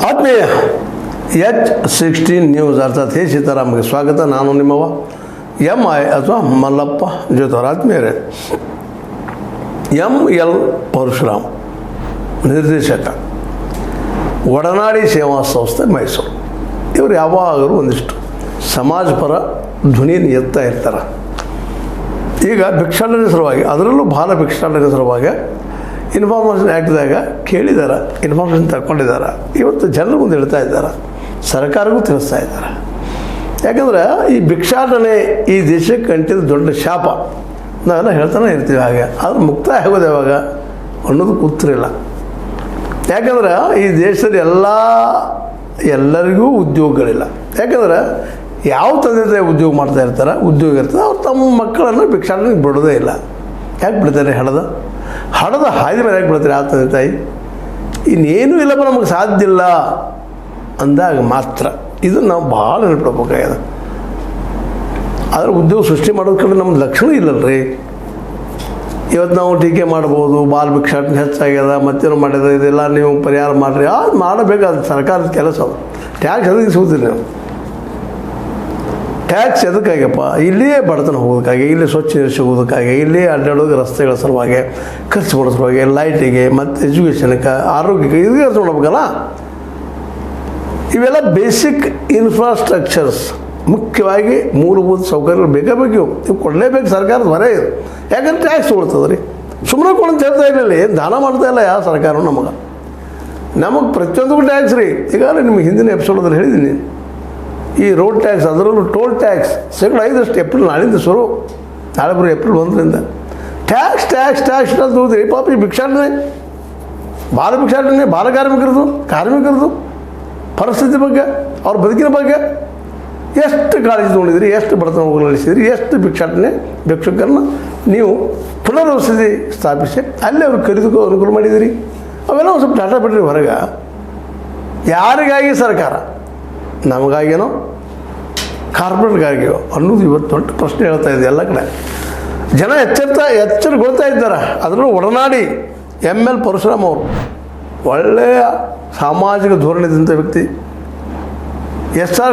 ಆತ್ಮೀಯ H16 news ಅರ್ಥಾತ್ ಹೇ ಸೀತಾರಾಮ್ಗೆ ಸ್ವಾಗತ. ನಾನು ನಿಮ್ಮವ MI ಅಥವಾ ಮಲ್ಲಪ್ಪ ಜೋತವರ. ಆತ್ಮೀಯರೇ, ML ಪರಶುರಾಮ್ ನಿರ್ದೇಶಕ, ಒಡನಾಡಿ ಸೇವಾ ಸಂಸ್ಥೆ ಮೈಸೂರು. ಇವರು ಯಾವಾಗಲೂ ಒಂದಿಷ್ಟು ಸಮಾಜಪರ ಧ್ವನಿಯನ್ನು ಎತ್ತಾ ಇರ್ತಾರೆ. ಈಗ ಭಿಕ್ಷಾಟನೆ ಸಲುವಾಗಿ, ಅದರಲ್ಲೂ ಭಾಳ ಭಿಕ್ಷಾಟನೆ ಸಲುವಾಗಿ ಇನ್ಫಾರ್ಮೇಷನ್ ಆ್ಯಕ್ಟ್ದಾಗ ಕೇಳಿದ್ದಾರೆ, ಇನ್ಫಾರ್ಮೇಷನ್ ತಗೊಂಡಿದ್ದಾರೆ. ಇವತ್ತು ಜನರ ಮುಂದೆ ಹೇಳ್ತಾ ಇದ್ದಾರೆ, ಸರ್ಕಾರಕ್ಕೂ ತಿಳಿಸ್ತಾ ಇದ್ದಾರೆ. ಯಾಕಂದ್ರೆ ಈ ಭಿಕ್ಷಾಟನೆ ಈ ದೇಶಕ್ಕೆ ಅಂಟಿದ ದೊಡ್ಡ ಶಾಪ. ನಾವೆಲ್ಲ ಹೇಳ್ತಾನೆ ಇರ್ತೀವಿ, ಹಾಗೆ ಅದು ಮುಕ್ತಾಯ ಆಗೋದು ಯಾವಾಗ ಅನ್ನೋದು ಕೂತಿರಲಿಲ್ಲ. ಯಾಕಂದ್ರೆ ಈ ದೇಶದಲ್ಲಿ ಎಲ್ಲರಿಗೂ ಉದ್ಯೋಗಗಳಿಲ್ಲ. ಯಾಕಂದ್ರೆ ಯಾವ ತಂದೆ ತಾಯಿ ಉದ್ಯೋಗ ಮಾಡ್ತಾ ಇರ್ತಾರೆ, ಉದ್ಯೋಗ ಇರ್ತದೆ, ಅವ್ರು ತಮ್ಮ ಮಕ್ಕಳನ್ನು ಭಿಕ್ಷಾಟನೆಗೆ ಬಿಡೋದೇ ಇಲ್ಲ. ಯಾಕೆ ಬಿಡ್ತಾರೆ? ಹಡದ ಹಾದಿ ಮೇಲೆ ಯಾಕೆ ಬಿಡ್ತಾರೆ ಆ ತಂದೆ ತಾಯಿ? ಇನ್ನೇನೂ ಇಲ್ಲಪ್ಪ, ನಮಗೆ ಸಾಧ್ಯ ಇಲ್ಲ ಅಂದಾಗ ಮಾತ್ರ. ಇದು ನಾವು ಭಾಳ ನೆನಪಿಡ್ಬೇಕಾಗ್ಯದ. ಆದರೆ ಉದ್ಯೋಗ ಸೃಷ್ಟಿ ಮಾಡೋದ್ ಕಡೆ ನಮ್ಮ ಲಕ್ಷಣ ಇಲ್ಲಲ್ರಿ. ಇವತ್ತು ನಾವು ಟೀಕೆ ಮಾಡ್ಬೋದು, ಬಾಲ್ ಭಿಕ್ಷಾಟನೆ ಹೆಚ್ಚಾಗ್ಯದ, ಮತ್ತೇನು ಮಾಡಿದ, ಇದೆಲ್ಲ ನೀವು ಪರಿಹಾರ ಮಾಡಿರಿ. ಅದು ಮಾಡಬೇಕಾದ ಸರ್ಕಾರದ ಕೆಲಸ. ಅದು ಟ್ಯಾಕ್ಸ್ ಅದಕ್ಕೆ ಸಿಗ್ತೀರಿ ನೀವು. ಟ್ಯಾಕ್ಸ್ ಎದಕ್ಕಾಗ್ಯಪ್ಪ? ಇಲ್ಲಿಯೇ ಬಡತನ ಹೋಗೋದಕ್ಕಾಗಿ, ಇಲ್ಲಿ ಸ್ವಚ್ಛ ನೀರು ಸಿಗೋದಕ್ಕಾಗಿ, ಇಲ್ಲೇ ಅಡ್ಡಾಡೋದು, ರಸ್ತೆಗಳ ಸಲುವಾಗಿ, ಖರ್ಚು ಮಾಡೋ ಸಲುವಾಗಿ, ಲೈಟಿಗೆ ಮತ್ತು ಎಜುಕೇಷನ್ಗೆ, ಆರೋಗ್ಯಕ್ಕೆ, ಇದಕ್ಕೆ ಖರ್ಚು ಮಾಡಬೇಕಲ್ಲ. ಇವೆಲ್ಲ ಬೇಸಿಕ್ ಇನ್ಫ್ರಾಸ್ಟ್ರಕ್ಚರ್ಸ್, ಮುಖ್ಯವಾಗಿ ಮೂಲಭೂತ ಸೌಕರ್ಯಗಳು ಬೇಕೇ ಬೇಕು. ನೀವು ಕೊಡಲೇಬೇಕು, ಸರ್ಕಾರದ ಹೊರೆ ಇದು. ಯಾಕಂದ್ರೆ ಟ್ಯಾಕ್ಸ್ ತೊಗೊಳ್ತದೆ ರೀ. ಸುಮ್ಮನೆ ಕೊಡಂತ ಹೇಳ್ತಾ ಇರಲಿಲ್ಲ, ಏನು ದಾನ ಮಾಡ್ತಾ ಇಲ್ಲ ಯಾವ ಸರ್ಕಾರ ನಮಗೆ ಪ್ರತಿಯೊಂದಕ್ಕೂ ಟ್ಯಾಕ್ಸ್ ರೀ. ಈಗಾಗಲೇ ನಿಮಗೆ ಹಿಂದಿನ ಎಪಿಸೋಡಲ್ಲಿ ಹೇಳಿದ್ದೀನಿ, ಈ ರೋಡ್ ಟ್ಯಾಕ್ಸ್, ಅದರಲ್ಲೂ ಟೋಲ್ ಟ್ಯಾಕ್ಸ್ 5% ಏಪ್ರಿಲ್, ನಾಳಿಂದ ಶುರು, ನಾಳೆ ಬರೋ ಏಪ್ರಿಲ್ 1ರಿಂದ ಟ್ಯಾಕ್ಸ್ ಅಂತ ಹೋದ್ರಿ. ಪಾಪ ಈ ಭಿಕ್ಷಾಟನೆ, ಭಿಕ್ಷಾಟನೆ ಬಾಲ ಕಾರ್ಮಿಕರದು ಪರಿಸ್ಥಿತಿ ಬಗ್ಗೆ, ಅವ್ರ ಬದುಕಿನ ಬಗ್ಗೆ ಎಷ್ಟು ಕಾಳಜಿ ತೊಗೊಂಡಿದ್ರಿ, ಎಷ್ಟು ಬಡತನ ಹೋಗಲಿಸಿದ್ರಿ, ಎಷ್ಟು ಭಿಕ್ಷುಕರನ್ನ ನೀವು ಪುನರ್ವಸತಿ ಸ್ಥಾಪಿಸಿ ಅಲ್ಲೇ ಅವ್ರಿಗೆ ಖರೀದಕ್ಕೂ ಅನುಕೂಲ ಮಾಡಿದಿರಿ. ಅವೆಲ್ಲ ಒಂದು ಸ್ವಲ್ಪ ಡಾಟಾ ಬಿಡ್ರಿ ಹೊರಗೆ. ಯಾರಿಗಾಗಿ ಸರ್ಕಾರ? ನಮಗಾಗಿನೋ ಕಾರ್ಪೊರೇಟ್ಗಾಗಿಯೋ ಅನ್ನೋದು ಇವತ್ತು ದೊಡ್ಡ ಪ್ರಶ್ನೆ ಹೇಳ್ತಾ ಇದೆ. ಎಲ್ಲ ಕಡೆ ಜನ ಎಚ್ಚರಗೊಳ್ತಾ ಇದ್ದಾರೆ. ಅದರಲ್ಲೂ ಒಡನಾಡಿ ML ಪರಶುರಾಮ್ ಅವರು ಒಳ್ಳೆಯ ಸಾಮಾಜಿಕ ಧೋರಣೆದಂಥ ವ್ಯಕ್ತಿ. SR